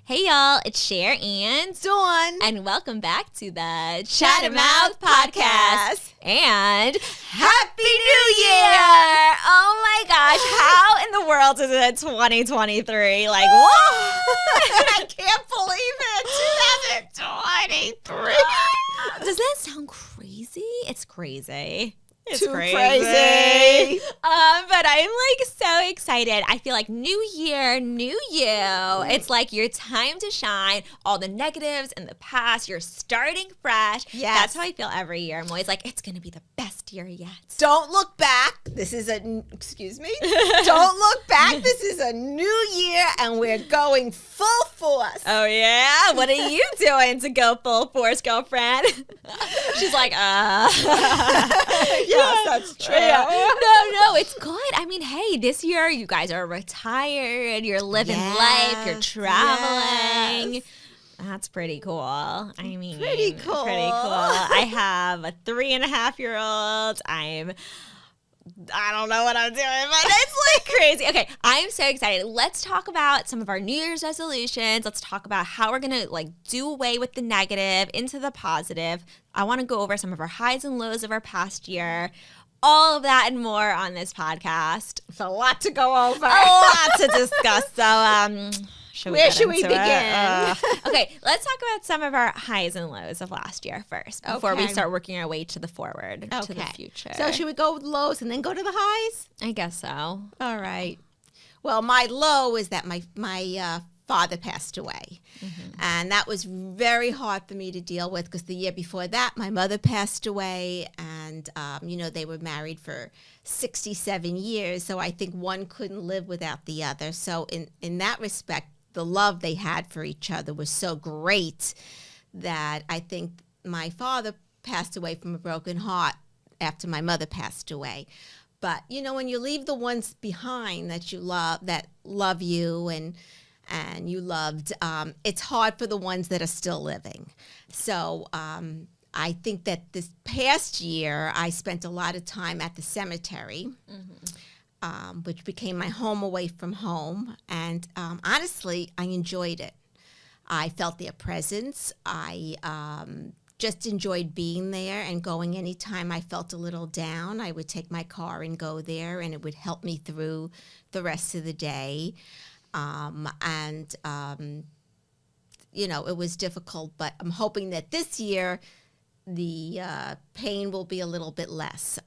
Hey y'all, it's Cher and Dawn. And welcome back to the Chat and Mouth Podcast. And Happy New Year! Oh my gosh, how in the world is it 2023? Like, what? I can't believe it. 2023. Does that sound crazy? It's crazy. It's Too crazy. But I'm like so excited. I feel like new year, new you. It's like your time to shine. All the negatives in the past, you're starting fresh. Yes. That's how I feel every year. I'm always like, it's going to be the best year yet. Don't look back. This is excuse me. Don't look back. This is a new year and we're going full force. Oh, yeah? What are you doing to go full force, girlfriend? She's like, Yes, that's true. Yeah. No, it's good. I mean, hey, this year you guys are retired. You're living life. You're traveling. Yes. That's pretty cool. I mean, Pretty cool. I have a 3.5-year-old. I don't know what I'm doing, but it's like crazy. Okay, I'm so excited. Let's talk about some of our New Year's resolutions. Let's talk about how we're going to like do away with the negative into the positive. I want to go over some of our highs and lows of our past year. All of that and more on this podcast. It's a lot to go over. A lot to discuss. So, Where should we begin? Okay, let's talk about some of our highs and lows of last year first before we Okay. start working our way to the forward, to the Okay. future. So should we go with lows and then go to the highs? I guess so. All right. Well, my low is that my father passed away. Mm-hmm. And that was very hard for me to deal with because the year before that, my mother passed away. And, they were married for 67 years. So I think one couldn't live without the other. So in that respect, the love they had for each other was so great that I think my father passed away from a broken heart after my mother passed away. But, when you leave the ones behind that you love, that love you and you loved, it's hard for the ones that are still living. So I think that this past year, I spent a lot of time at the cemetery, which became my home away from home. And honestly, I enjoyed it. I felt their presence. I just enjoyed being there and going anytime I felt a little down. I would take my car and go there, and it would help me through the rest of the day. It was difficult, but I'm hoping that this year the pain will be a little bit less.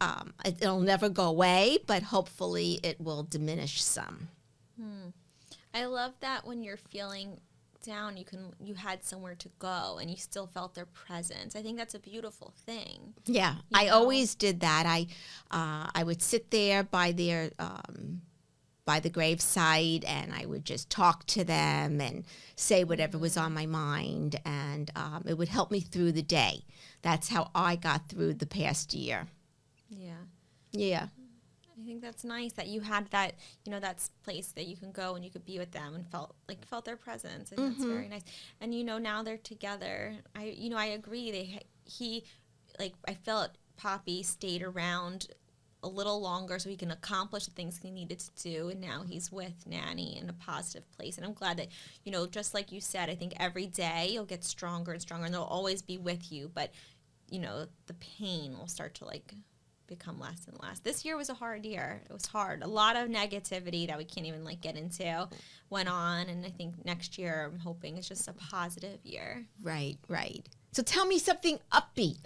It'll never go away, but hopefully it will diminish some. I love that when you're feeling down, you had somewhere to go and you still felt their presence. I think that's a beautiful thing. Yeah, I always did that. I would sit there by their by the graveside, and I would just talk to them and say whatever was on my mind, and it would help me through the day. That's how I got through the past year. Yeah. I think that's nice that you had that, that place that you can go and you could be with them and felt their presence. And that's very nice. And, now they're together. I agree. I felt Poppy stayed around a little longer so he can accomplish the things he needed to do, and now he's with Nanny in a positive place. And I'm glad that, just like you said, I think every day you'll get stronger and stronger, and they'll always be with you, but the pain will start to become less and less. This year was a hard year. It was hard. A lot of negativity that we can't even get into went on, and I think next year I'm hoping it's just a positive year. Right. So tell me something upbeat.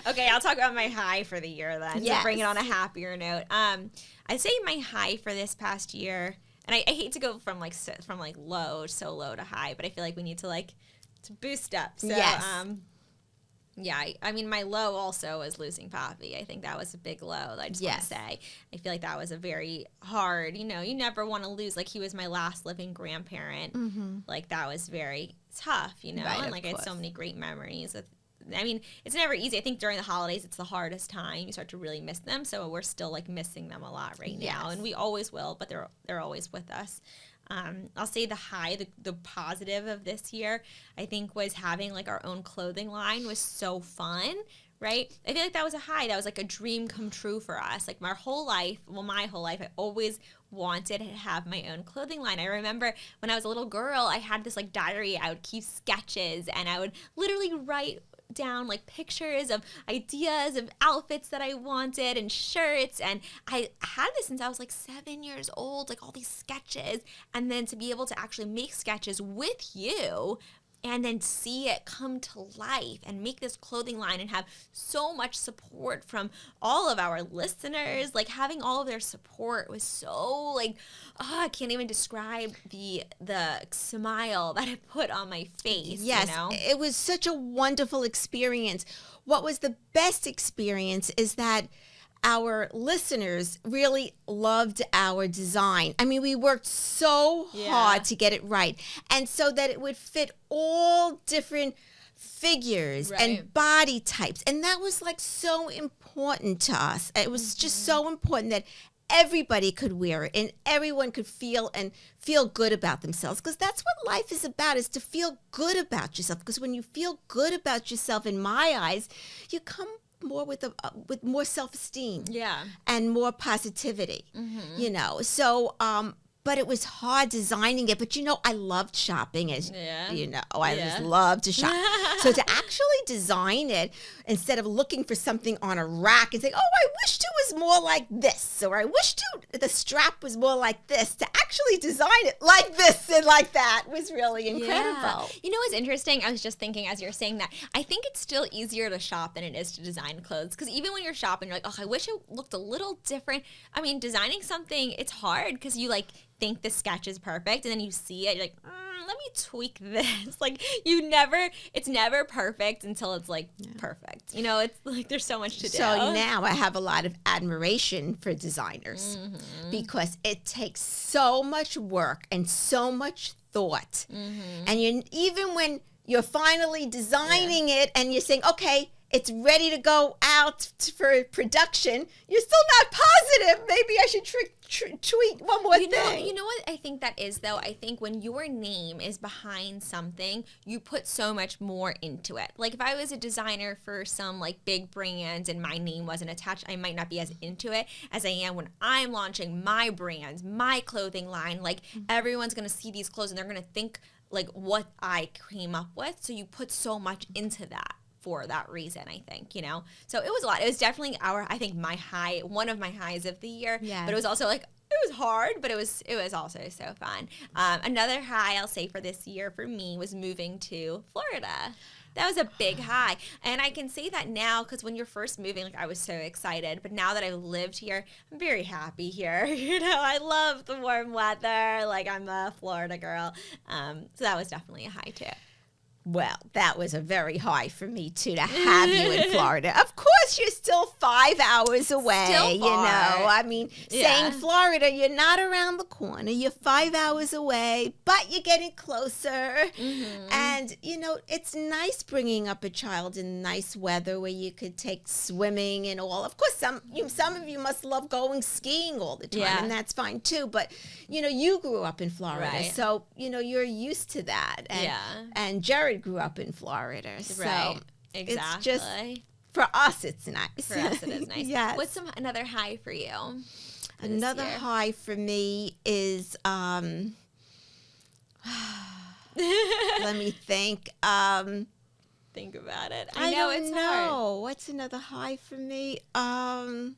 Okay, I'll talk about my high for the year then. Yes. To bring it on a happier note. I'd say my high for this past year, and I hate to go from low to high, but I feel like we need to to boost up. So yes. I mean, my low also was losing Poppy. I think that was a big low. I just want to say, I feel like that was a very hard. You never want to lose. He was my last living grandparent. That was very tough. Right, and I had so many great memories with. I mean, it's never easy. I think during the holidays, it's the hardest time. You start to really miss them. So we're still missing them a lot right now, and we always will. But they're always with us. I'll say the high, the positive of this year, I think, was having our own clothing line was so fun, right? I feel like that was a high. That was a dream come true for us. My whole life, I always wanted to have my own clothing line. I remember when I was a little girl, I had this like diary. I would keep sketches and I would literally write down like pictures of ideas of outfits that I wanted and shirts, and I had this since I was like 7 years old, like all these sketches, and then to be able to actually make sketches with you and then see it come to life and make this clothing line and have so much support from all of our listeners. Like having all of their support was so like, I can't even describe the smile that it put on my face. Yes, you know? It was such a wonderful experience. What was the best experience is that our listeners really loved our design. I mean, we worked so hard to get it right. And so that it would fit all different figures and body types. And that was like so important to us. It was just so important that everybody could wear it and everyone could feel good about themselves, because that's what life is about, is to feel good about yourself. Because when you feel good about yourself, in my eyes, you come more with more self-esteem and more positivity, you know. So but it was hard designing it. But, you know, I loved shopping, as you know. I just love to shop. So to actually design it, instead of looking for something on a rack and saying, oh, I wished it was more like this, or I wished the strap was more like this, to actually design it like this and like that was really incredible. Yeah. You know what's interesting? I was just thinking as you're saying that, I think it's still easier to shop than it is to design clothes. Because even when you're shopping, you're like, oh, I wish it looked a little different. I mean, designing something, it's hard because you like think the sketch is perfect, and then you see it, you're like, let me tweak this. Like it's never perfect until it's like perfect. You know, it's like there's so much to do. So now I have a lot of admiration for designers because it takes so much work and so much thought. And even when you're finally designing it and you're saying, okay, it's ready to go out for production, you're still not positive. Maybe I should tweak one more thing. You know what I think that is, though? I think when your name is behind something, you put so much more into it. Like if I was a designer for some like big brands and my name wasn't attached, I might not be as into it as I am when I'm launching my brands, my clothing line. Like everyone's going to see these clothes and they're going to think like what I came up with. So you put so much into that for that reason, I think, you know? So it was a lot. It was definitely my high, one of my highs of the year. Yeah. But it was also like, it was hard, but it was also so fun. Another high I'll say for this year for me was moving to Florida. That was a big high. And I can say that now because when you're first moving, like I was so excited. But now that I've lived here, I'm very happy here. You know, I love the warm weather. Like I'm a Florida girl. So that was definitely a high too. Well, that was a very high for me, too, to have you in Florida. Of course, you're still 5 hours away, still you know. I mean, saying Florida, you're not around the corner. You're 5 hours away, but you're getting closer. And, you know, it's nice bringing up a child in nice weather where you could take swimming and all. Of course, some of you must love going skiing all the time, and that's fine, too. But, you know, you grew up in Florida, so, you know, you're used to that. And Jared grew up in Florida, so it's just, for us, it's nice. For us, it is nice. Yes. What's another high for you? Another high for me is, let me think. Think about it. I know don't it's know. hard. What's another high for me? Well,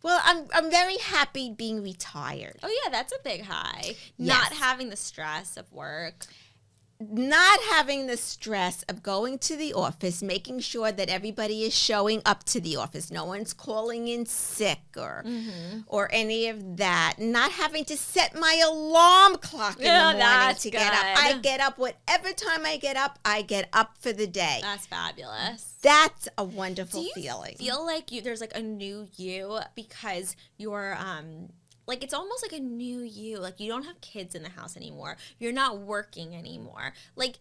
I'm very happy being retired. Oh yeah, that's a big high. Not having the stress of work. Not having the stress of going to the office, making sure that everybody is showing up to the office. No one's calling in sick or any of that. Not having to set my alarm clock in the morning to get up. I get up whatever time I get up for the day. That's fabulous. That's a wonderful feeling. Do you feel like there's like a new you because you're like it's almost like a new you. Like you don't have kids in the house anymore. You're not working anymore. Like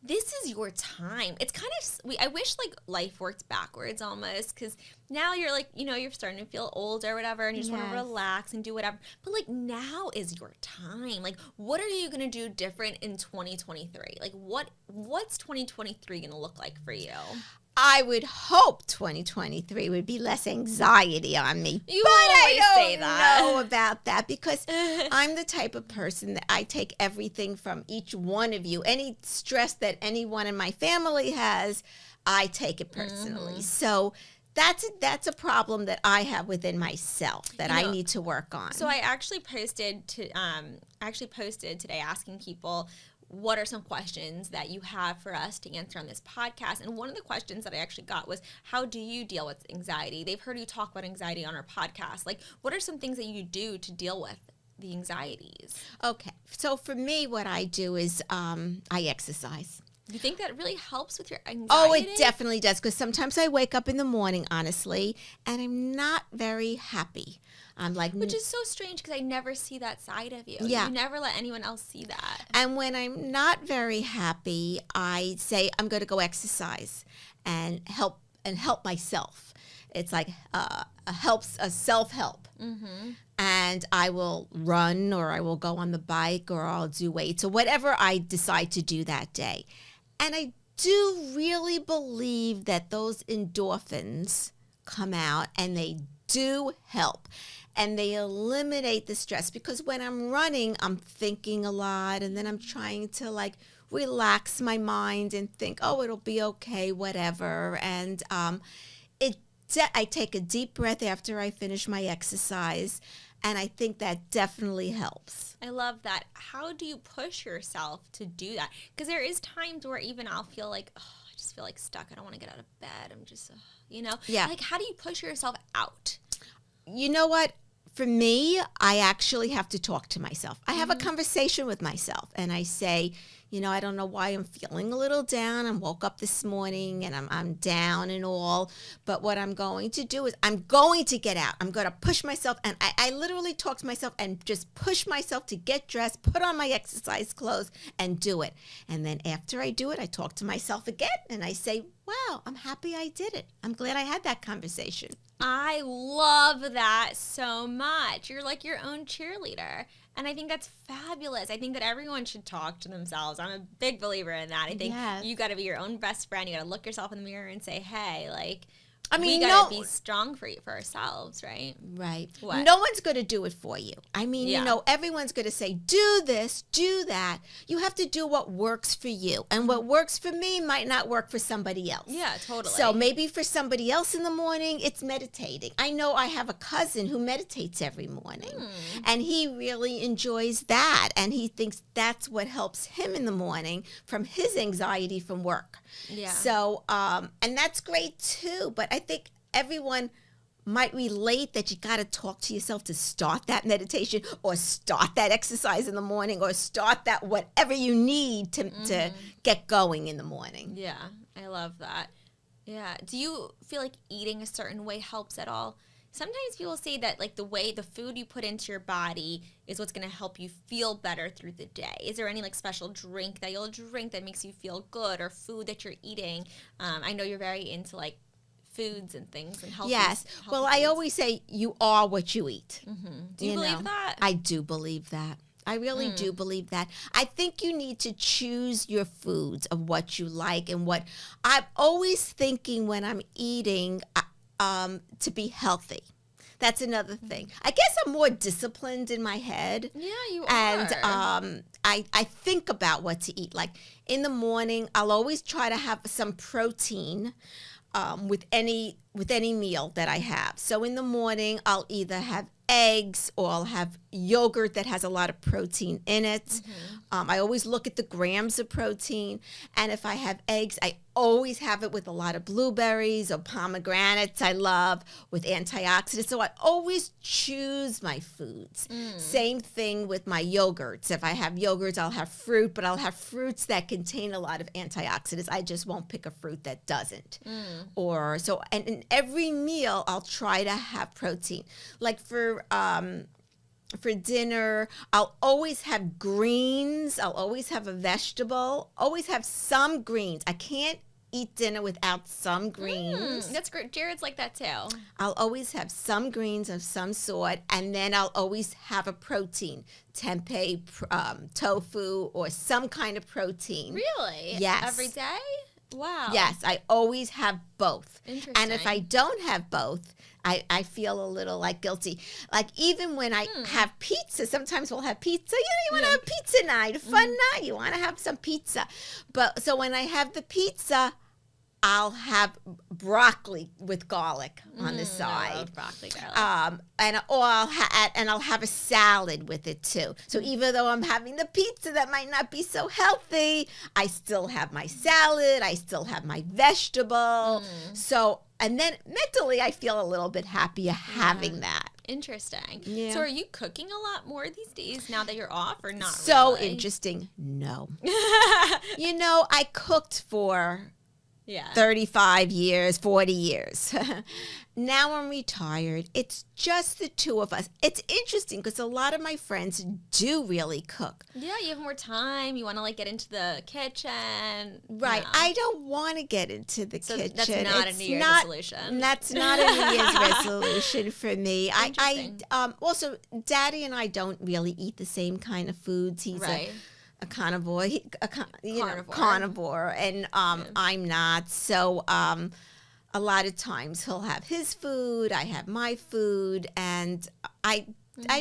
this is your time. It's kind of, I wish like life worked backwards almost, because now you're like, you know, you're starting to feel older or whatever, and you just want to relax and do whatever. But like now is your time. Like what are you going to do different in 2023? Like what's 2023 going to look like for you? I would hope 2023 would be less anxiety on me. You but always I say don't that. know about that because I'm the type of person that I take everything from each one of you. Any stress that anyone in my family has, I take it personally. So that's a problem that I have within myself that I need to work on. So I actually posted today asking people, what are some questions that you have for us to answer on this podcast? And one of the questions that I actually got was, how do you deal with anxiety? They've heard you talk about anxiety on our podcast. Like, what are some things that you do to deal with the anxieties? Okay. So for me, what I do is I exercise. Do you think that really helps with your anxiety? Oh, it definitely does. Because sometimes I wake up in the morning, honestly, and I'm not very happy. I'm like, which is so strange because I never see that side of you. Yeah. You never let anyone else see that. And when I'm not very happy, I say I'm going to go exercise and help myself. It's like a self-help. Mm-hmm. And I will run, or I will go on the bike, or I'll do weights, or whatever I decide to do that day. And I do really believe that those endorphins come out and they do help. And they eliminate the stress, because when I'm running, I'm thinking a lot, and then I'm trying to like relax my mind and think, oh, it'll be okay, whatever. And I take a deep breath after I finish my exercise, and I think that definitely helps. I love that. How do you push yourself to do that? Because there is times where even I'll feel like, oh, I just feel like stuck. I don't want to get out of bed. I'm just, Yeah. Like, how do you push yourself out? You know what? For me, I actually have to talk to myself. I have a conversation with myself, and I say, I don't know why I'm feeling a little down. I woke up this morning and I'm down and all. But what I'm going to do is I'm going to get out. I'm going to push myself. And I literally talk to myself and just push myself to get dressed, put on my exercise clothes, and do it. And then after I do it, I talk to myself again and I say, wow, I'm happy I did it. I'm glad I had that conversation. I love that so much. You're like your own cheerleader. And I think that's fabulous. I think that everyone should talk to themselves. I'm a big believer in that. I think you got to be your own best friend. You got to look yourself in the mirror and say, hey, like, we got to be strong for ourselves, right? Right. What? No one's going to do it for you. I mean, everyone's going to say, do this, do that. You have to do what works for you. And what works for me might not work for somebody else. Yeah, totally. So maybe for somebody else in the morning, it's meditating. I know I have a cousin who meditates every morning. And he really enjoys that. And he thinks that's what helps him in the morning from his anxiety from work. Yeah. So, and that's great too. But I think everyone might relate that you got to talk to yourself to start that meditation, or start that exercise in the morning, or start that whatever you need to get going in the morning. Yeah, I love that. Yeah. Do you feel like eating a certain way helps at all? Sometimes people say that like the food you put into your body is what's going to help you feel better through the day. Is there any like special drink that you'll drink that makes you feel good, or food that you're eating? I know you're very into like foods and things and healthy. Yes. Well, I always say you are what you eat. Mm-hmm. Do you believe that? I do believe that. I really do believe that. I think you need to choose your foods of what you like, and what I'm always thinking when I'm eating to be healthy. That's another thing. I guess I'm more disciplined in my head. Yeah, you are. And I think about what to eat. Like in the morning, I'll always try to have some protein with any meal that I have. So in the morning, I'll either have eggs, or I'll have yogurt that has a lot of protein in it. I always look at the grams of protein. And if I have eggs, I always have it with a lot of blueberries or pomegranates I love, with antioxidants. So I always choose my foods. Same thing with my yogurts. If I have yogurts, I'll have fruit, but I'll have fruits that contain a lot of antioxidants. I just won't pick a fruit that doesn't. And in every meal, I'll try to have protein. Like for dinner, I'll always have greens. I'll always have a vegetable. Always have some greens. I can't eat dinner without some greens. That's great. Jared's like that too. I'll always have some greens of some sort, and then I'll always have a protein, tempeh, tofu, or some kind of protein. Really? Yes. Every day? Wow. Yes, I always have both. Interesting. And if I don't have both, I feel a little like guilty. Like even when I have pizza, sometimes we'll have pizza. You want to have pizza night, a fun night. You want to have some pizza. But so when I have the pizza, I'll have broccoli with garlic on the side. I love broccoli garlic. And I'll have a salad with it too. So even though I'm having the pizza that might not be so healthy, I still have my salad. I still have my vegetable. So, and then mentally, I feel a little bit happier having that. Interesting. Yeah. So are you cooking a lot more these days now that you're off, or not So really? interesting. No. I cooked for 35 years, 40 years. Now I'm retired. It's just the two of us. It's interesting because a lot of my friends do really cook. Yeah, you have more time. You want to get into the kitchen. Right. No. I don't want to get into the So kitchen. that's not a New Year's resolution. That's not a New Year's resolution for me. Interesting. Also, Daddy and I don't really eat the same kind of foods. He's a carnivore, carnivore, and I'm not. So a lot of times he'll have his food, I have my food, and I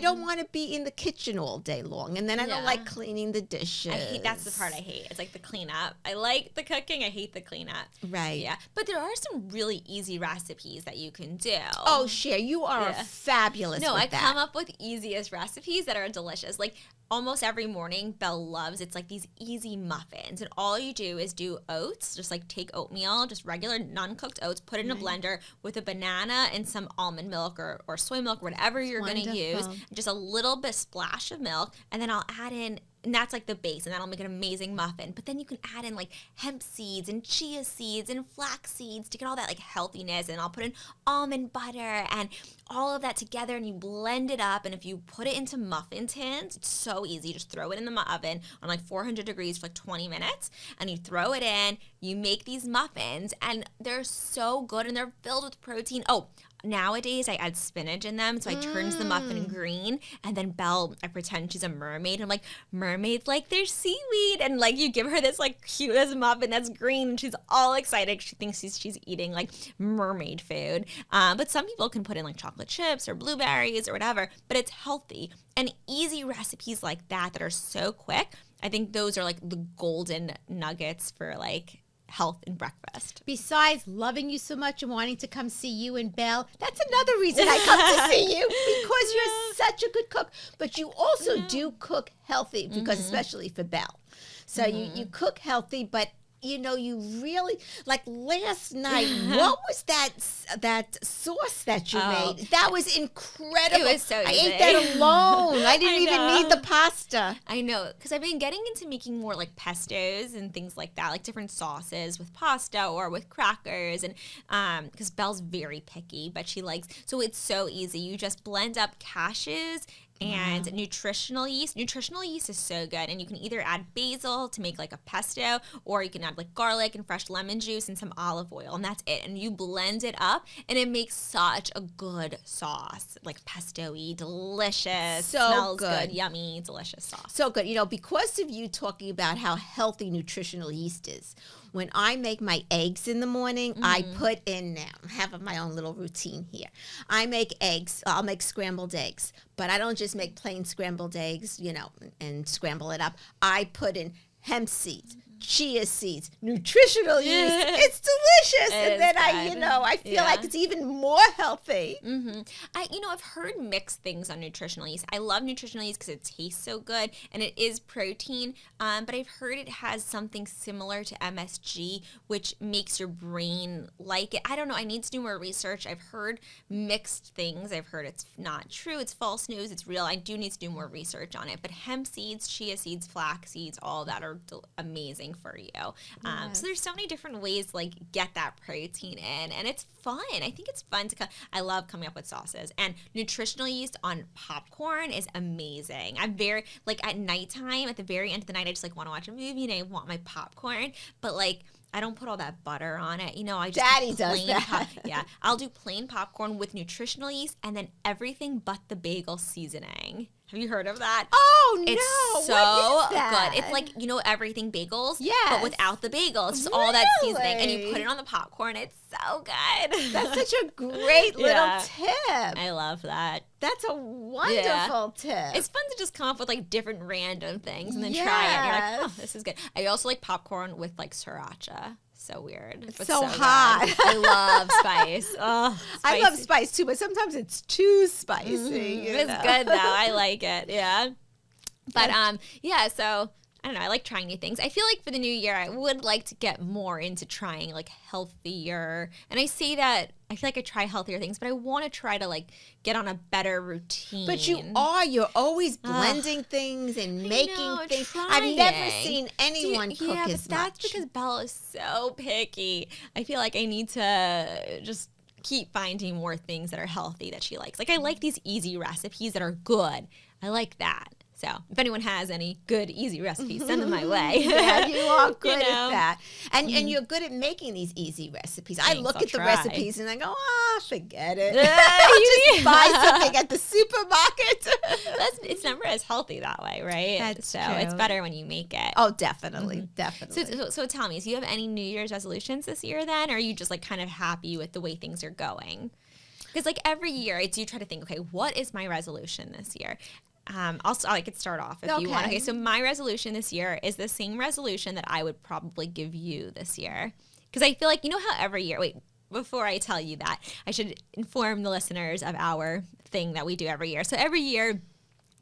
don't want to be in the kitchen all day long, and then I don't like cleaning the dishes. That's the part I hate. It's like the cleanup. I like the cooking. I hate the cleanup. Right. Yeah. But there are some really easy recipes that you can do. Oh, Cher, you are fabulous with that. come up with easiest recipes that are delicious. Like almost every morning, Belle loves, it's like these easy muffins. And all you do is do oats, just take oatmeal, just regular non-cooked oats, put it in a blender with a banana and some almond milk or soy milk, whatever you're going to use. Just a little bit splash of milk. And then I'll add in, and that's the base, and that'll make an amazing muffin. But then you can add in hemp seeds and chia seeds and flax seeds to get all that healthiness. And I'll put in almond butter and all of that together, and you blend it up. And if you put it into muffin tins, it's so easy. You just throw it in the oven on 400 degrees for 20 minutes, and you throw it in. You make these muffins, and they're so good, and they're filled with protein. Oh, nowadays I add spinach in them, so I turns the muffin green, and then Belle, I pretend she's a mermaid. I'm like, mermaids like their seaweed, and you give her this cutest muffin that's green, and she's all excited. She thinks she's eating mermaid food. But some people can put in chocolate chips or blueberries or whatever, but it's healthy and easy recipes like that are so quick. I think those are the golden nuggets for health and breakfast. Besides loving you so much and wanting to come see you and Belle, that's another reason I come to see you, because you're such a good cook. But you also do cook healthy, because especially for Belle. So you cook healthy, but you really, last night, what was that sauce that you made? That was incredible. It was so easy. I ate that alone. I didn't even need the pasta. I know, because I've been getting into making more pestos and things like that, different sauces with pasta or with crackers, and because Belle's very picky, but she likes, so it's so easy. You just blend up cashews and nutritional yeast. Nutritional yeast is so good, and you can either add basil to make a pesto, or you can add garlic and fresh lemon juice and some olive oil, and that's it. And you blend it up, and it makes such a good sauce, pesto-y, delicious. So smells good, yummy, delicious sauce. So good. Because of you talking about how healthy nutritional yeast is. When I make my eggs in the morning, I put in now. I have my own little routine here. I make eggs. I'll make scrambled eggs. But I don't just make plain scrambled eggs, and scramble it up. I put in hemp seeds, chia seeds, nutritional yeast. It's delicious. And then I feel like it's even more healthy. I've heard mixed things on nutritional yeast. I love nutritional yeast because it tastes so good, and it is protein. But I've heard it has something similar to MSG, which makes your brain like it. I don't know. I need to do more research. I've heard mixed things. I've heard it's not true. It's false news. It's real. I do need to do more research on it. But hemp seeds, chia seeds, flax seeds, all that are amazing for you. So there's so many different ways to get that protein in, and it's fun. I think it's fun to I love coming up with sauces, and nutritional yeast on popcorn is amazing. I'm very at nighttime, at the very end of the night, I just want to watch a movie and I want my popcorn, but I don't put all that butter on it. You know, I just Daddy do does plain that. yeah, I'll do plain popcorn with nutritional yeast and then everything but the bagel seasoning. Have you heard of that? Oh, It's no. so What is that? good. It's like, you know, everything bagels, Yes. but without the bagel. It's just all that seasoning. And you Really? put it on the popcorn. It's so good. That's such a great little Yeah. tip. I love that. That's a wonderful tip. It's fun to just come up with like different random things and then try it. And you're like, oh, Yes. this is good. I also like popcorn with like sriracha. So weird. It's but so good. hot. I love spice. Oh, I love spicy. spice too, but sometimes it's too spicy. you It's know? good though. I like it. Yeah. But yeah, so I don't know. I like trying new things. I feel like for the new year, I would like to get more into trying like healthier. And I say that I feel like I try healthier things, but I want to try to like get on a better routine. But you're always blending things and making know, things. trying. I've never seen anyone cook yeah, as but that's much. because Bella is so picky. I feel like I need to just keep finding more things that are healthy that she likes. Like I like these easy recipes that are good. I like that. So if anyone has any good, easy recipes, send them my way. Yeah, you are good You know? at that. And you're good at making these easy recipes. I Thanks, look I'll at the try. recipes and I go, forget it. Yeah, I'll you- just buy something at the supermarket. It's never as healthy that way, right? That's so true. it's better when you make it. Oh, definitely, definitely. So tell me, do you have any New Year's resolutions this year then? Or are you just like kind of happy with the way things are going? Because like every year I do try to think, okay, what is my resolution this year? I could start off if you want. Okay. Okay, so my resolution this year is the same resolution that I would probably give you this year. Because I feel like, you know how every year, wait, before I tell you that, I should inform the listeners of our thing that we do every year. So every year,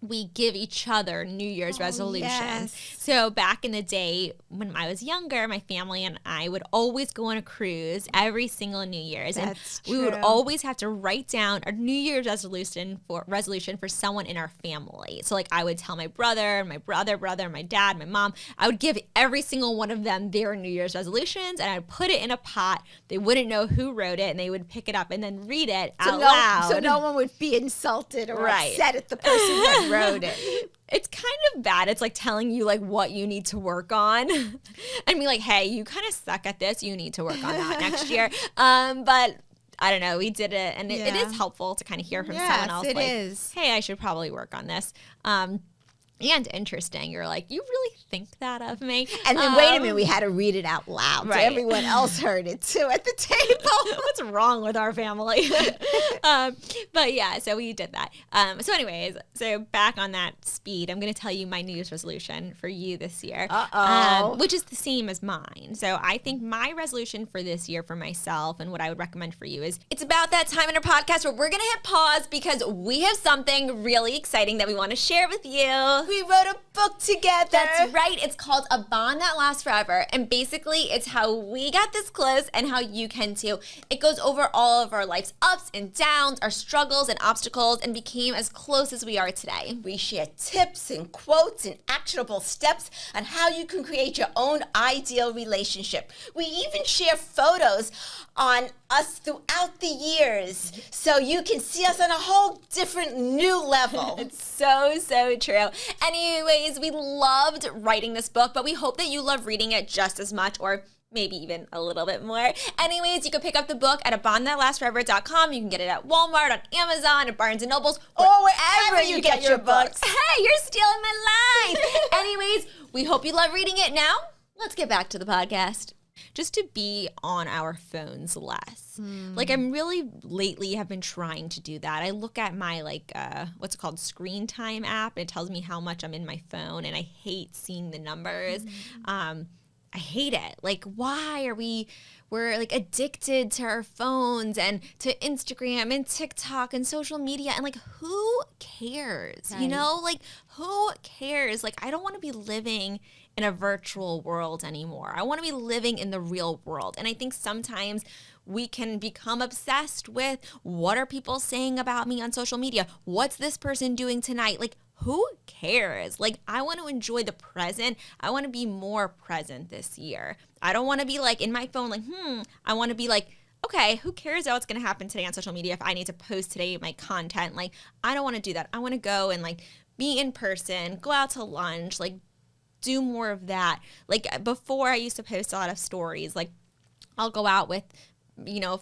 we give each other New Year's resolutions. yes. So back in the day when I was younger, my family and I would always go on a cruise every single New Year's. That's and we would true. always have to write down a New Year's resolution for someone in our family. So like I would tell my brother, my dad, my mom, I would give every single one of them their New Year's resolutions and I'd put it in a pot. They wouldn't know who wrote it and they would pick it up and then read it out loud. So no one would be insulted or Right. upset at the person that wrote it. It's kind of bad. It's like telling you like what you need to work on and be like, hey, you kind of suck at this. You need to work on that next year. But I don't know. We did it. And it Yeah. is helpful to kind of hear from Yes, someone else. it like, is. hey, I should probably work on this. And interesting. You're like, you really think that of me? And then wait a minute, we had to read it out loud. So Right. everyone else heard it too at the table. What's wrong with our family? But yeah, so we did that. So anyways, so back on that speed, I'm going to tell you my New Year's resolution for you this year, which is the same as mine. So I think my resolution for this year for myself and what I would recommend for you is it's about that time in our podcast where we're going to hit pause because we have something really exciting that we want to share with you. We wrote a book together. That's right. It's called A Bond That Lasts Forever. And basically, it's how we got this close and how you can too. It goes over all of our life's ups and downs, our struggles and obstacles, and became as close as we are today. We share tips and quotes and actionable steps on how you can create your own ideal relationship. We even share photos on us throughout the years so you can see us on a whole different new level. It's so true. Anyways, we loved writing this book, but we hope that you love reading it just as much or maybe even a little bit more. Anyways, you can pick up the book at abondthatlastforever.com. You can get it at Walmart, on Amazon, at Barnes & Nobles, or wherever you get your books. Hey, you're stealing my line. Anyways, we hope you love reading it. Now, let's get back to the podcast. Just to be on our phones less. Like I'm really lately have been trying to do that. I look at my what's it called, screen time app. And it tells me how much I'm in my phone and I hate seeing the numbers. I hate it. Like, why are we're like addicted to our phones and to Instagram and TikTok and social media and like who cares? Right. You know, like who cares? Like I don't want to be living in a virtual world anymore. I want to be living in the real world. And I think sometimes we can become obsessed with what are people saying about me on social media? What's this person doing tonight? Like who cares? Like, I want to enjoy the present. I want to be more present this year. I don't want to be like in my phone, like, I want to be like, okay, who cares what's going to happen today on social media if I need to post today my content? Like, I don't want to do that. I want to go and like be in person, go out to lunch, like do more of that. Like before, I used to post a lot of stories. Like I'll go out with,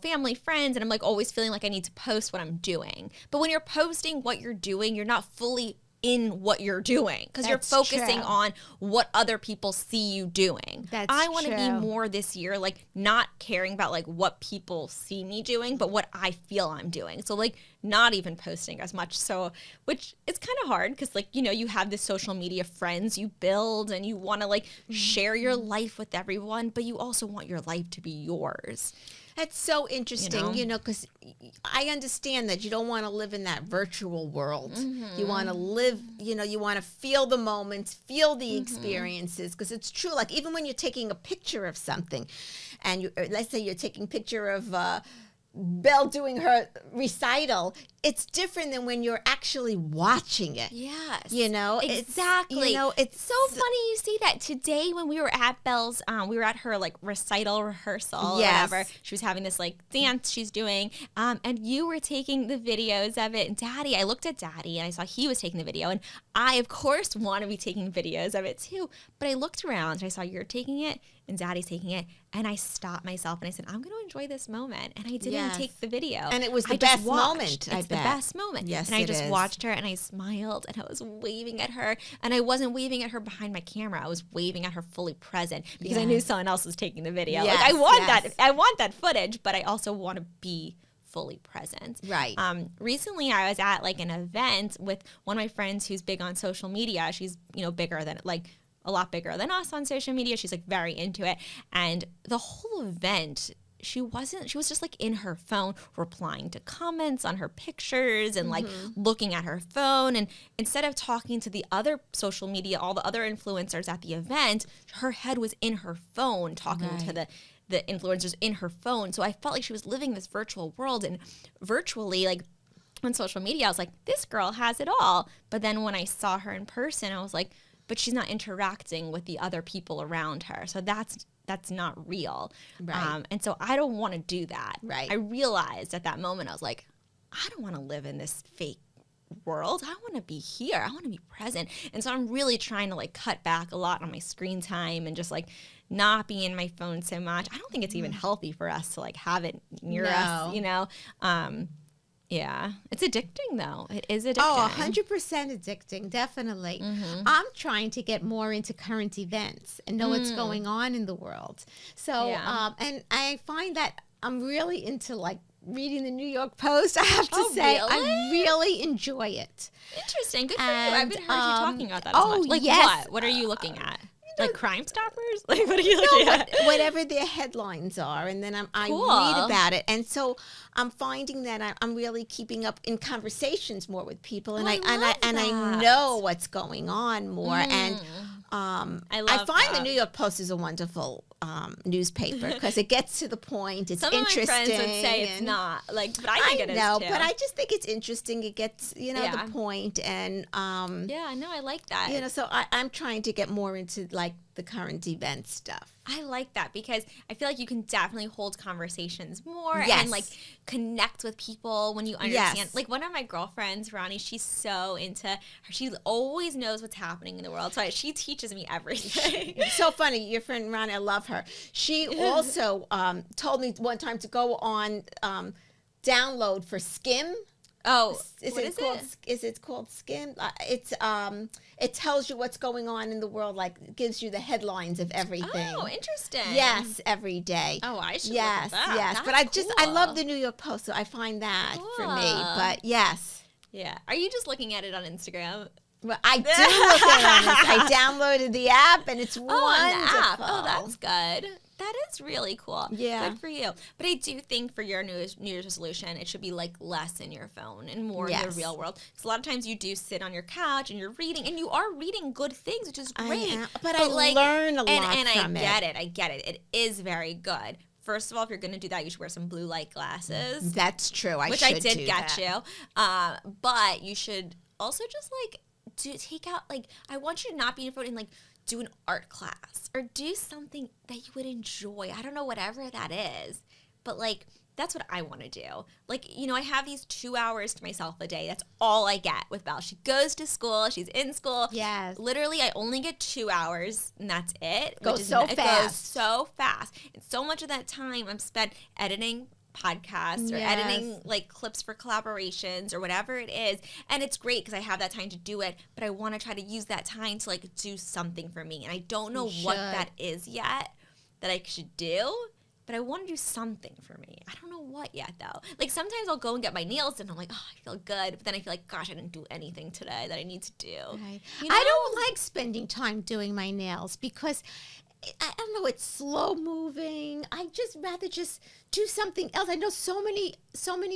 family, friends, and I'm like always feeling like I need to post what I'm doing. But when you're posting what you're doing, you're not fully in what you're doing because you're focusing on what other people see you doing. I want to be more this year, like not caring about like what people see me doing, but what I feel I'm doing. So like not even posting as much. So, which it's kind of hard because like, you have this social media friends you build and you want to like share your life with everyone, but you also want your life to be yours. That's so interesting, because I understand that you don't want to live in that virtual world. You want to live, you want to feel the moments, feel the experiences, because it's true. Like even when you're taking a picture of something and let's say you're taking a picture of Belle doing her recital, it's different than when you're actually watching it. Yes. Exactly. It's so funny you say that. Today when we were at Belle's, we were at her like recital rehearsal or whatever. She was having this like dance she's doing. And you were taking the videos of it. And I looked at Daddy and I saw he was taking the video. And I, of course, want to be taking videos of it too. But I looked around and I saw you're taking it and Daddy's taking it. And I stopped myself and I said, I'm going to enjoy this moment. And I didn't take the video. And it was the best moment. It's the best moment. Yes, and I just watched her and I smiled and I was waving at her. And I wasn't waving at her behind my camera. I was waving at her fully present because I knew someone else was taking the video. Yes, like I want that footage, but I also want to be fully present. Right. Recently I was at like an event with one of my friends who's big on social media. She's, bigger than like a lot bigger than us on social media. She's like very into it. And the whole event, she was just like in her phone replying to comments on her pictures and like looking at her phone. And instead of talking to the other social media, all the other influencers at the event, her head was in her phone talking to the influencers in her phone. So I felt like she was living this virtual world, and virtually like on social media, I was like, this girl has it all. But then when I saw her in person, I was like, but she's not interacting with the other people around her. So that's not real. Right. And so I don't want to do that. Right. I realized at that moment, I was like, I don't want to live in this fake world. I want to be here. I want to be present. And so I'm really trying to like cut back a lot on my screen time and just like not be in my phone so much. I don't think it's even healthy for us to like have it near us, Yeah. It's addicting, though. It is addicting. Oh, 100% addicting, definitely. I'm trying to get more into current events and know what's going on in the world. So, and I find that I'm really into, like, reading the New York Post, I have to say. Really? I really enjoy it. Interesting. Good for you. I've been heard you talking about that oh, as much. Like yes. what? What are you looking at? Like Crime Stoppers? Like what are you looking at? Whatever their headlines are, and then I read about it, and so I'm finding that I'm really keeping up in conversations more with people, and I know what's going on more, and I find the New York Post is a wonderful newspaper because it gets to the point. It's interesting. Some of my friends would say it's not, like, but I think it is too. But I just think it's interesting. It gets the point, and yeah, no, I like that. So I'm trying to get more into like the current event stuff. I like that because I feel like you can definitely hold conversations more Yes. and like connect with people when you understand. Yes. Like one of my girlfriends, Ronnie, she's so into her. She always knows what's happening in the world. So she teaches me everything. It's so funny. Your friend Ronnie, I love her. She also told me one time to go on download for Skim. Oh, Is it called Skim? It tells you what's going on in the world, like it gives you the headlines of everything. Oh, interesting. Yes, every day. Oh, I should Yes, look at that. yes. That's But I cool. love the New York Post, so I find that for me. Cool. But yes. Yeah. Are you just looking at it on Instagram? Well, I do look at it. I downloaded the app, and it's wonderful. On the app. Oh, that's good. That is really cool. Yeah. Good for you. But I do think for your New Year's resolution, it should be like less in your phone and more in the real world. Because a lot of times you do sit on your couch and you're reading, and you are reading good things, which is great. But I learn a lot from it. I get it. It is very good. First of all, if you're going to do that, you should wear some blue light glasses. That's true. Which I did get you. But you should also just like take out, like, I want you to not be in your phone and like do an art class or do something that you would enjoy. I don't know, whatever that is. But like that's what I want to do. Like, you know, I have these 2 hours to myself a day. That's all I get with Belle. She goes to school. She's in school. Yes. Literally, I only get 2 hours, and that's it. It goes so It goes so fast. And so much of that time I'm spent editing podcasts or editing like clips for collaborations or whatever it is, and it's great because I have that time to do it, but I want to try to use that time to like do something for me, and I don't know what that is yet that I should do, but I want to do something for me. I don't know what yet though. Like sometimes I'll go and get my nails done and I'm like, oh, I feel good, but then I feel like, gosh, I didn't do anything today that I need to do. Right. You know? I don't like spending time doing my nails because I don't know, it's slow moving. I just rather just do something else. I know so many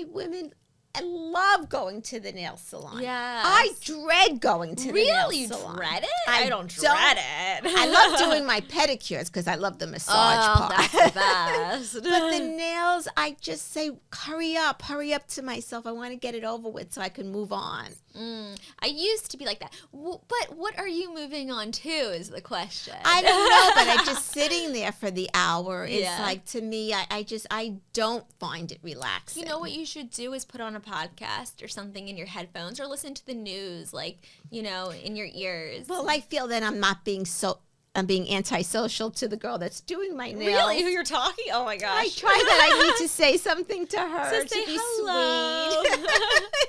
women love going to the nail salon. Yeah. I dread going to the nail salon. Really? You dread it? I don't dread it. I love doing my pedicures because I love the massage part. That's the best. But the nails, I just say, hurry up to myself. I want to get it over with so I can move on. I used to be like that. But what are you moving on to is the question. I don't know, but I just sitting there for the hour is Yeah. like, to me, I don't find it relaxing. You know what you should do is put on a podcast or something in your headphones or listen to the news, like, you know, in your ears. Well, I feel that I'm being antisocial to the girl that's doing my nails. Really? Who you're talking? Oh my I gosh. try that I need to say something to her So to say be hello. sweet.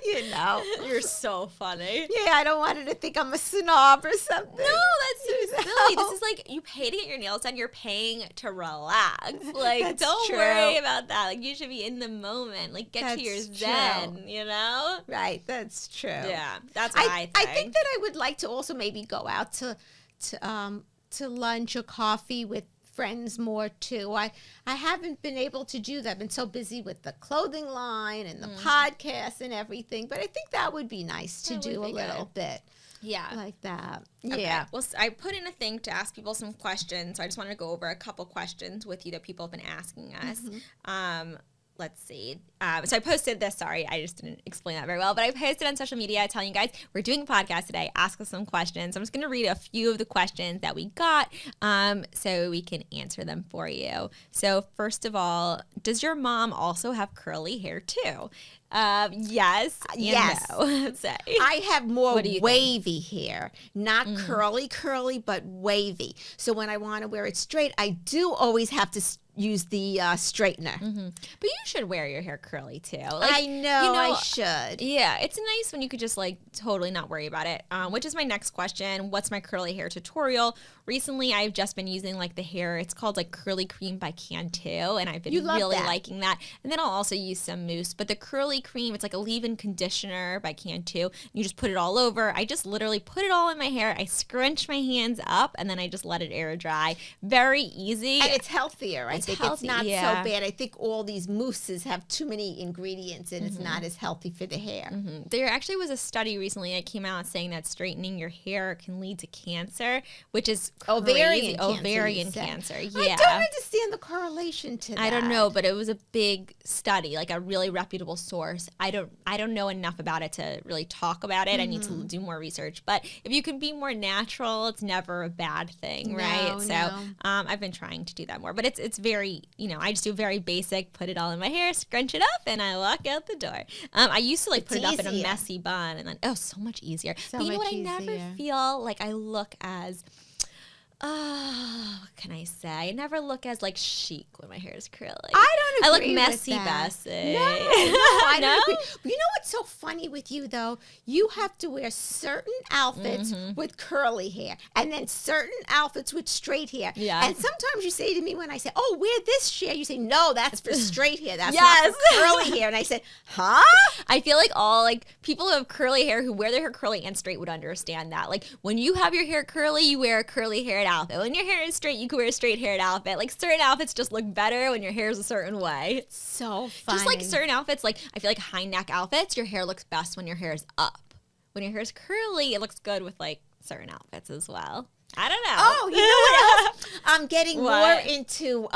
You know. You're so funny. Yeah, I don't want her to think I'm a snob or something. No, that's so You silly. know? This is like, you pay to get your nails done. You're paying to relax. Like, That's don't true. worry about that. Like, you should be in the moment. Like, get to your That's zen, true. you know? Right, that's true. Yeah, that's what I think. I think that I would like to also maybe go out to lunch or coffee with friends more too. I haven't been able to do that. I've been so busy with the clothing line and the podcast and everything. But I think that would be nice to That would do a be little good. bit Yeah. like that. Okay. Yeah. Well, I put in a thing to ask people some questions. So I just want to go over a couple questions with you that people have been asking us. Let's see. So I posted this. Sorry, I just didn't explain that very well. But I posted on social media telling you guys we're doing a podcast today. Ask us some questions. I'm just going to read a few of the questions that we got so we can answer them for you. So first of all, does your mom also have curly hair too? Yes. And Yes. No. Say. I have more What do you think? wavy hair, not curly, but wavy. So when I want to wear it straight, I do always have to use the straightener. But you should wear your hair curly too. I know, I should. Yeah, it's nice when you could just like totally not worry about it. Which is my next question. What's my curly hair tutorial? Recently, I've just been using like the hair. It's called like Curly Cream by Cantu, and I've been You love really that. liking that. And then I'll also use some mousse. But the Curly Cream, it's like a leave-in conditioner by Cantu. You just put it all over. I just literally put it all in my hair. I scrunch my hands up, and then I just let it air dry. Very easy. And it's healthier. I It's think healthy, it's not yeah. so bad. I think all these mousses have too many ingredients and it's not as healthy for the hair. There actually was a study recently that came out saying that straightening your hair can lead to cancer, which is Ovarian crazy. cancer, Ovarian you said. cancer. I Yeah. don't understand the correlation to that. I don't know, but it was a big study, like a really reputable source. I don't know enough about it to really talk about it. I need to do more research. But if you can be more natural, it's never a bad thing, right? No, So no. I've been trying to do that more. But it's very, I just do very basic, put it all in my hair, scrunch it up, and I walk out the door. I used to like put it up in a easier. messy bun, and then, so much easier. So But you know much what? I never easier. feel like I look as... what can I say? I never look as like chic when my hair is curly. I don't I look agree with messy, that. Bessie. No, I No? don't agree. But you know what's so funny with you, though? You have to wear certain outfits with curly hair and then certain outfits with straight hair. Yeah. And sometimes you say to me when I say, oh, wear this hair, you say, no, that's for straight hair. That's Yes. not for curly hair. And I said, huh? I feel like all like people who have curly hair who wear their hair curly and straight would understand that. Like when you have your hair curly, you wear a curly haired outfit. When your hair is straight, you can wear a straight haired outfit. Like certain outfits just look better when your hair is a certain way. So funny. Just like certain outfits, like I feel like high neck outfits, your hair looks best when your hair is up. When your hair is curly, it looks good with like certain outfits as well. I don't know. Oh, you know what else? I'm getting What? more into,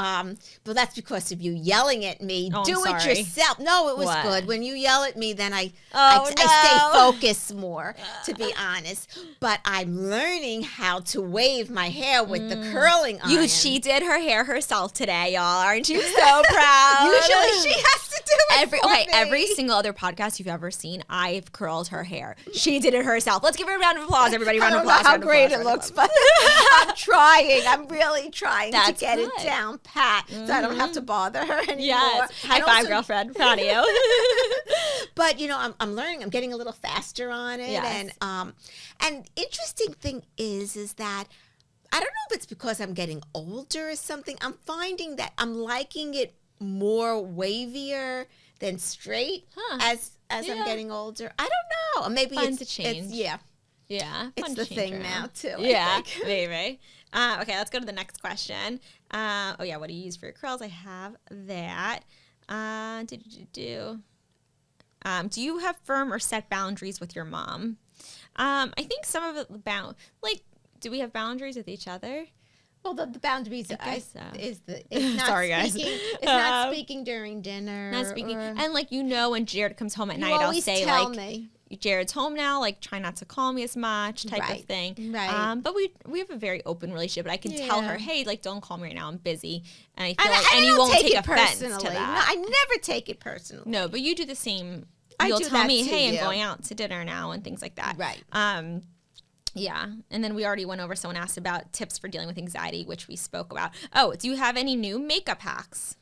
but that's because of you yelling at me. Oh, I'm Do it sorry. yourself. No, it was What? good. When you yell at me, then I Oh, stay no. focused more, to be honest. But I'm learning how to wave my hair with the curling iron. She did her hair herself today, y'all. Aren't you so proud? Usually she has to do it for me. Every single other podcast you've ever seen, I've curled her hair. She did it herself. Let's give her a round of applause, everybody. Round I of don't know applause. how round of great applause, it round of looks, applause. but I'm trying. I'm really trying to That's get good. it down pat so I don't have to bother her anymore. Yes. High And five, also- girlfriend. Proud of you. But I'm learning. I'm getting a little faster on it, Yes. and interesting thing is that I don't know if it's because I'm getting older or something. I'm finding that I'm liking it more wavier than straight as I'm Yeah. getting older. I don't know. Or maybe Fun it's to change. Yeah, Yeah. it's fun the to change thing around. now too. I Yeah, think. maybe. Okay, let's go to the next question. What do you use for your curls? I have that. Do you have firm or set boundaries with your mom? I think some of it do we have boundaries with each other? Well, the boundaries guess so. is it's not Sorry, guys. speaking, It's not speaking during dinner. Not speaking. or- And when Jared comes home at you night, I'll always say tell like, me. Jared's home now, like try not to call me as much type of Right, thing. right. But we have a very open relationship, but I can tell her, Yeah. hey, like don't call me right now, I'm busy. And I feel And, like I you don't won't take it offense to personally. that. No, I never take it personally. No, but you do the same. I You'll do tell that me, to hey, you. I'm going out to dinner now and things like that. Right. Yeah. And then we already went over, someone asked about tips for dealing with anxiety, which we spoke about. Oh, do you have any new makeup hacks?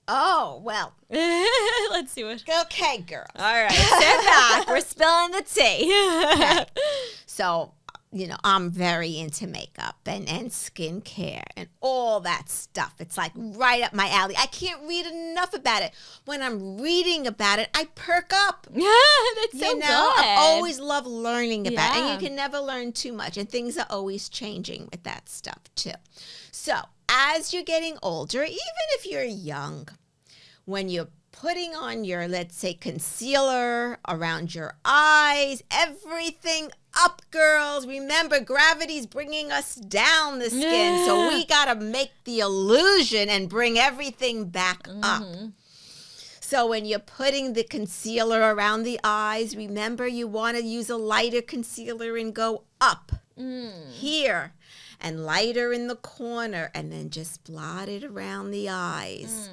Oh, well. Let's see what. Okay, girl. All right, sit back. We're spilling the tea. So, I'm very into makeup and skincare and all that stuff. It's like right up my alley. I can't read enough about it. When I'm reading about it, I perk up. That's so good. I've always loved learning about it. Yeah. And you can never learn too much. And things are always changing with that stuff, too. So, as you're getting older, even if you're young, when you're putting on your, let's say, concealer around your eyes, everything up, girls. Remember, gravity's bringing us down the skin. So we got to make the illusion and bring everything back up. So when you're putting the concealer around the eyes, remember you want to use a lighter concealer and go up here and lighter in the corner and then just blot it around the eyes.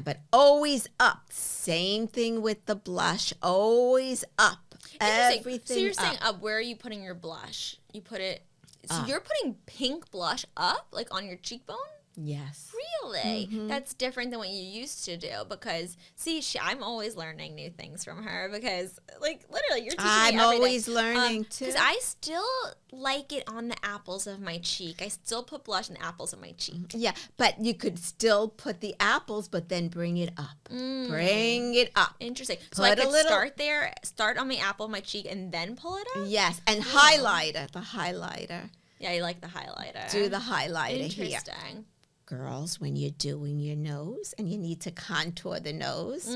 But always up. Same thing with the blush. Always up. Everything So you're up. saying up, where are you putting your blush? You put it, so you're putting pink blush up, like on your cheekbone? Yes. Really? That's different than what you used to do because, see, I'm always learning new things from her because, like, literally, you're teaching me I'm everything. always learning, too. Because I still like it on the apples of my cheek. I still put blush in the apples of my cheek. Yeah, but you could still put the apples, but then bring it up. Bring it up. Interesting. So I Put a could little- start there, start on my apple of my cheek, and then pull it up? Yes, and highlighter. The highlighter. Yeah, I like the highlighter. Do the highlighter here. Interesting. Girls, when you're doing your nose and you need to contour the nose,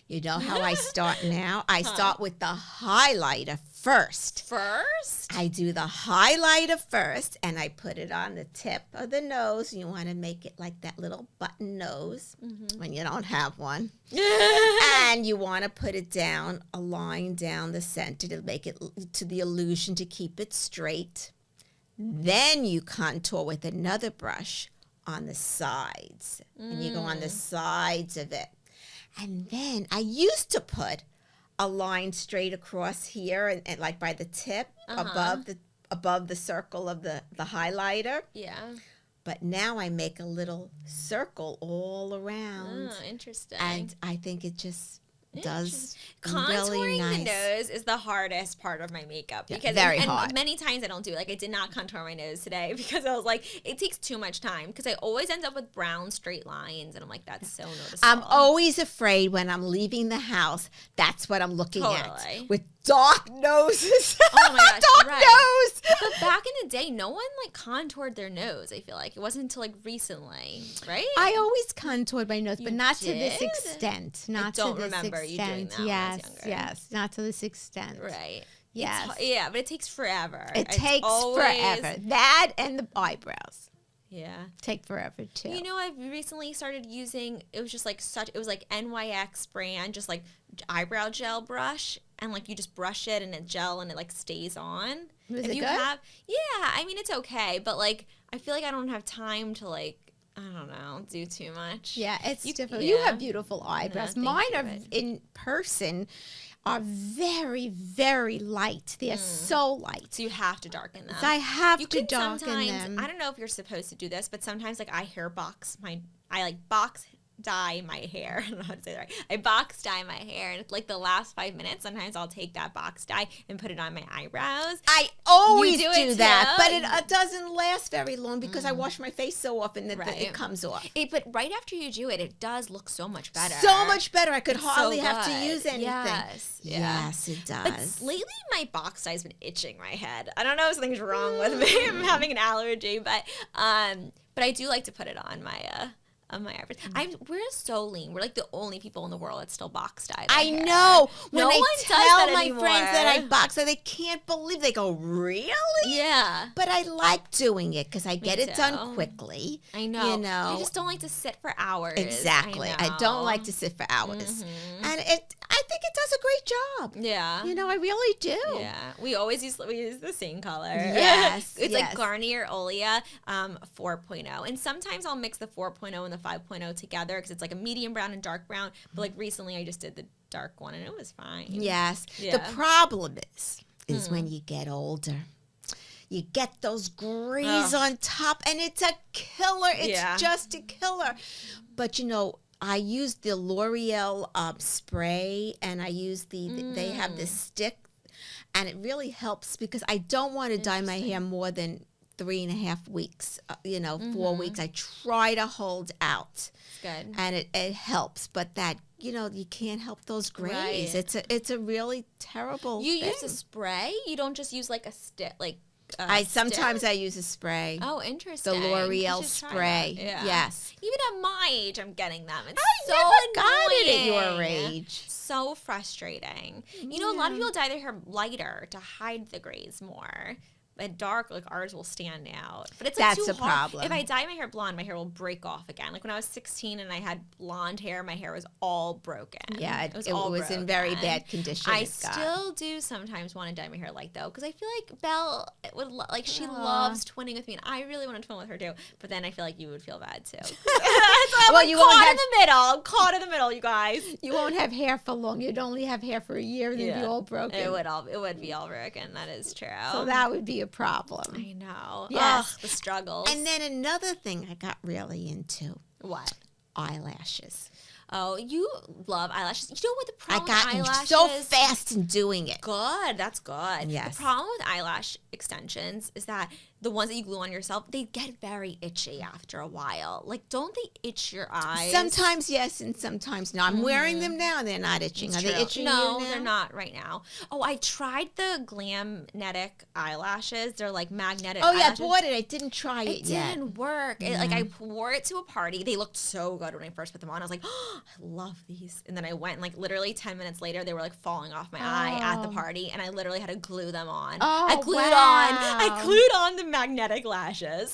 you know how I start now? I start with the highlighter first. First? I do the highlighter first and I put it on the tip of the nose. You want to make it like that little button nose when you don't have one. And you want to put it down, a line down the center to make it to the illusion to keep it straight. Then you contour with another brush on the sides. And you go on the sides of it. And then I used to put a line straight across here and like by the tip above the circle of the highlighter. Yeah. But now I make a little circle all around. Oh, interesting. And I think it just does Contouring really nice. the nose is the hardest part of my makeup because very and hard. many times I don't do it. Like I did not contour my nose today because I was like, it takes too much time because I always end up with brown straight lines and I'm like, that's so noticeable. I'm always afraid when I'm leaving the house, that's what I'm looking Totally. at. With dark noses. Oh my gosh, dark right. nose. But back in the day, no one like contoured their nose. I feel like it wasn't until like recently, right? I always contoured my nose, but You not to this did? extent. Not don't to this remember you extent. doing that when I was Yes, younger. yes, not to this extent. right. Yes. Yeah, but it takes forever. It takes forever. That and the eyebrows Yeah. take forever too. You know, I've recently started using, it was just like it was like NYX brand, just like eyebrow gel brush. And like you just brush it and it gel and it like stays on. Was if it you good? I mean, it's okay. But like, I feel like I don't have time to like, I don't know, do too much. Yeah, it's difficult. yeah. You have beautiful eyebrows. thank Mine you, are but- in person are very, very light. They're so light. So you have to darken them. So I have You to can darken sometimes, them. I don't know if you're supposed to do this, but sometimes like I like box dye my hair. I don't know how to say that right. I box dye my hair, and like the last 5 minutes, sometimes I'll take that box dye and put it on my eyebrows. I always You do it do that, too? but it doesn't last very long because I wash my face so often that Right. it comes off. But right after you do it, it does look so much better. So much better. I could It's hardly so have to good. use anything. Yes. Yeah. Yes, it But does. lately, my box dye's been itching my head. I don't know if something's wrong with me. I'm having an allergy, but I do like to put it on my eyebrows. We're so lean. We're like the only people in the world that still box dye. Their I hair. know. When No I one does tell that my anymore. friends that I box, they can't believe. They go, "Really?" Yeah. But I like doing it because I get it too. done quickly. I know. You know. I just don't like to sit for hours. Exactly. I don't like to sit for hours. And I think it does a great job. Yeah. You know, I really do. Yeah, we use the same color. Yes, It's yes. like Garnier Olia 4.0. And sometimes I'll mix the 4.0 and the 5.0 together because it's like a medium brown and dark brown. But like recently I just did the dark one and it was fine. Yes. Yeah. The problem is when you get older. You get those grays on top, and it's a killer. It's just a killer. But, you know, I use the L'Oreal spray, and I use they have this stick, and it really helps because I don't want to dye my hair more than 3.5 weeks, 4 weeks. I try to hold out. Good. And it helps, but that, you can't help those grays. Right. It's a really terrible You thing. use a spray? You don't just use like a stick, like Sometimes I use a spray. Oh, interesting. The L'Oreal You should try spray. that. Yeah. Yes. Even at my age, I'm getting them. It's I so never got it at annoying. your age. So frustrating. You know, a lot of people dye their hair lighter to hide the grays more. But dark, like ours, will stand out. But it's like That's too a hard. problem. If I dye my hair blonde, my hair will break off again. Like when I was 16 and I had blonde hair, my hair was all broken. Yeah, it was all in very broken. bad condition. I it got. still do sometimes want to dye my hair light though, because I feel like Belle she loves twinning with me, and I really want to twin with her too. But then I feel like you would feel bad too. So I'm you won't caught have- in the middle. I'm caught in the middle, you guys. You won't have hair for long. You'd only have hair for a year and then be all broken. It would be all broken. That is true. So that would be a problem. I know. Yes. Ugh, the struggles. And then another thing I got really into, what? eyelashes. Oh, you love eyelashes. You know what the I problem got with eyelashes? so fast in doing it. Good. That's good. Yes. The problem with eyelash extensions is that the ones that you glue on yourself, they get very itchy after a while. Like, don't they itch your eyes? Sometimes yes and sometimes no. I'm wearing them now and they're not itching. It's Are they true. itching No, you now? they're not right now. Oh, I tried the Glamnetic eyelashes. They're like magnetic Oh, yeah, I eyelashes. bought it. I didn't try it It yet. didn't work. Like I wore it to a party. They looked so good when I first put them on. I was like, oh, I love these. And then I went and like literally 10 minutes later, they were like falling off my eye at the party, and I literally had to glue them on. Oh, I wow. glued on the magnetic lashes.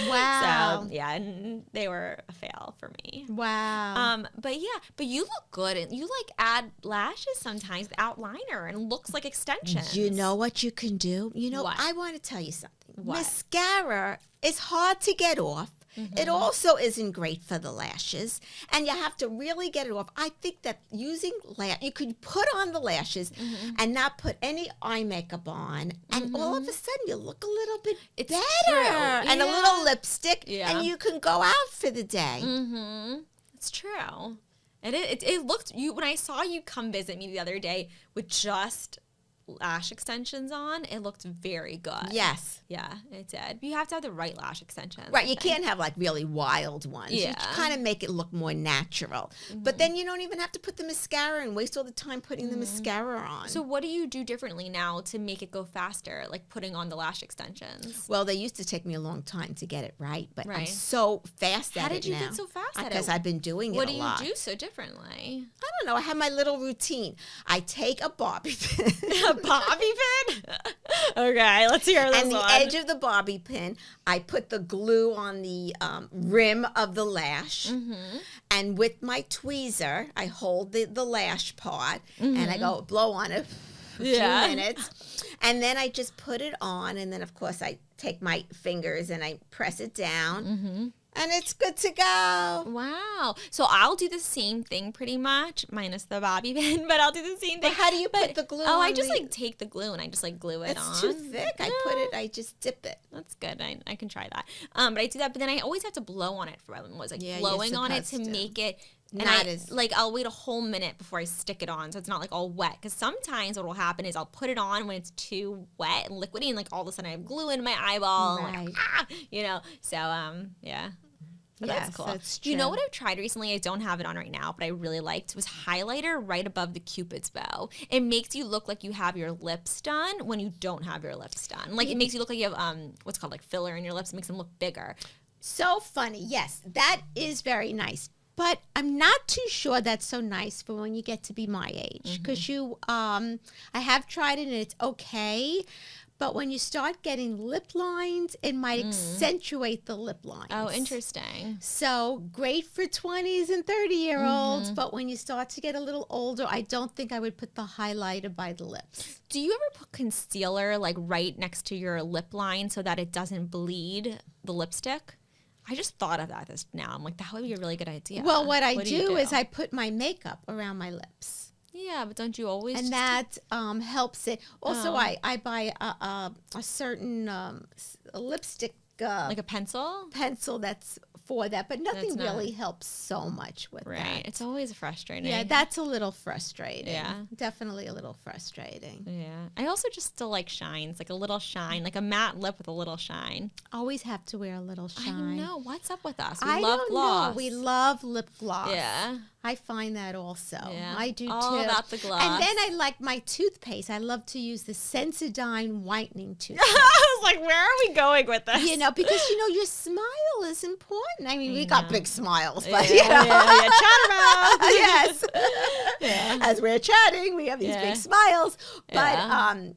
Wow. So yeah, and they were a fail for me. Wow. But you look good, and you like add lashes sometimes, the outliner, and it looks like extensions. You know what you can do? You know, What? I want to tell you something. What? Mascara is hard to get off. It also isn't great for the lashes, and you have to really get it off. I think that using you could put on the lashes and not put any eye makeup on, and all of a sudden you look a little bit It's better, true. and a Yeah. little lipstick, Yeah. and you can go out for the day. It's true. It looked when I saw you come visit me the other day with just lash extensions on, it looked very good. Yes. Yeah, it did. You have to have the right lash extensions. Right, I you think. can't have like really wild ones. You Yeah. kind of make it look more natural. But then you don't even have to put the mascara and waste all the time putting the mascara on. So what do you do differently now to make it go faster, like putting on the lash extensions? Well, they used to take me a long time to get it right, but I'm Right. so fast at it now. How did you get so fast at it? Because I've been doing What it do a lot. you do so differently? I don't know. I have my little routine. I take a bobby pin. A bobby pin? Okay, let's hear this And the one. edge of the bobby pin, I put the glue on the rim of the lash. And with my tweezer, I hold the lash part and I go blow on it for a few minutes. And then I just put it on. And then, of course, I take my fingers and I press it down. And it's good to go. Wow. So I'll do the same thing pretty much, minus the bobby pin, but I'll do the same thing. But how do you put the glue on? Oh, I just like take the glue and I just like glue it on. It's too thick. I just dip it. That's good. I can try that. But I do that, but then I always have to blow on it for blowing on it to make it. And I'll wait a whole minute before I stick it on, so it's not like all wet. Because sometimes what will happen is I'll put it on when it's too wet and liquidy, and like all of a sudden I have glue in my eyeball. Right. And like, So yeah. But that's cool. That's true. You know what I've tried recently? I don't have it on right now, but I really liked was highlighter right above the Cupid's bow. It makes you look like you have your lips done when you don't have your lips done. Like it makes you look like you have what's called like filler in your lips. It makes them look bigger. So funny. Yes, that is very nice. But I'm not too sure that's so nice for when you get to be my age. Because I have tried it and it's okay. But when you start getting lip lines, it might accentuate the lip lines. Oh, interesting. So great for 20s and 30-year-olds. But when you start to get a little older, I don't think I would put the highlighter by the lips. Do you ever put concealer like right next to your lip line so that it doesn't bleed the lipstick? I just thought of that just now. I'm like, that would be a really good idea. Well, what I do you do is I put my makeup around my lips. Yeah, but don't you always? And that helps it. Also, I buy a certain lipstick. Like a pencil? Pencil that's for that, but nothing really helps so much with that. Right. It's always frustrating. Yeah, that's a little frustrating. Yeah. Definitely a little frustrating. Yeah. I also just still like shines, like a little shine, like a matte lip with a little shine. Always have to wear a little shine. I know. What's up with us? We I love don't gloss. know. We love lip gloss. Yeah. I find that also. Yeah. I do All too. about the gloss. And then I like my toothpaste. I love to use the Sensodyne whitening toothpaste. I was like, where are we going with this? Because your smile is important. I mean, we got big smiles, but yeah, chattermouth. Yes. As we're chatting, we have these big smiles. But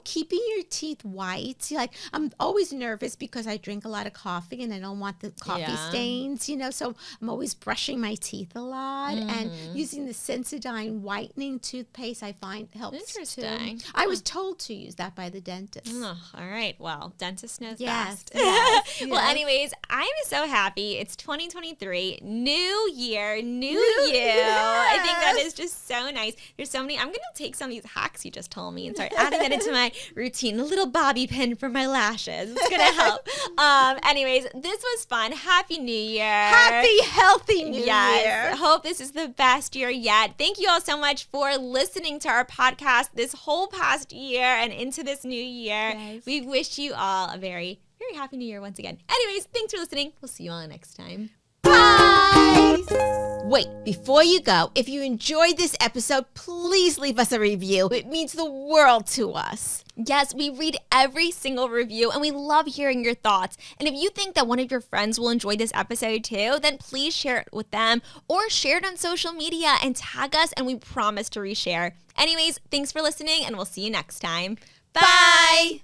keeping your teeth white. I'm always nervous because I drink a lot of coffee and I don't want the coffee stains. So I'm always brushing my teeth a lot and using the Sensodyne whitening toothpaste. I find helps Interesting. too. I was told to use that by the dentist. Oh, all right. Well, dentist knows best. Yes. Well, anyways, I'm so happy. It's 2023, new year, new you. I think that is just so nice. There's so many. I'm going to take some of these hacks you just told me and start adding that into my routine. A little bobby pin for my lashes. It's going to help. Anyways, this was fun. Happy New Year. Happy, healthy New Year. I hope this is the best year yet. Thank you all so much for listening to our podcast this whole past year and into this new year. Yes. We wish you all a very, very happy new year once again. Anyways, thanks for listening. We'll see you all next time. Bye. Wait, before you go, if you enjoyed this episode, please leave us a review. It means the world to us. Yes, we read every single review and we love hearing your thoughts. And if you think that one of your friends will enjoy this episode too, then please share it with them or share it on social media and tag us and we promise to reshare. Anyways, thanks for listening and we'll see you next time. Bye!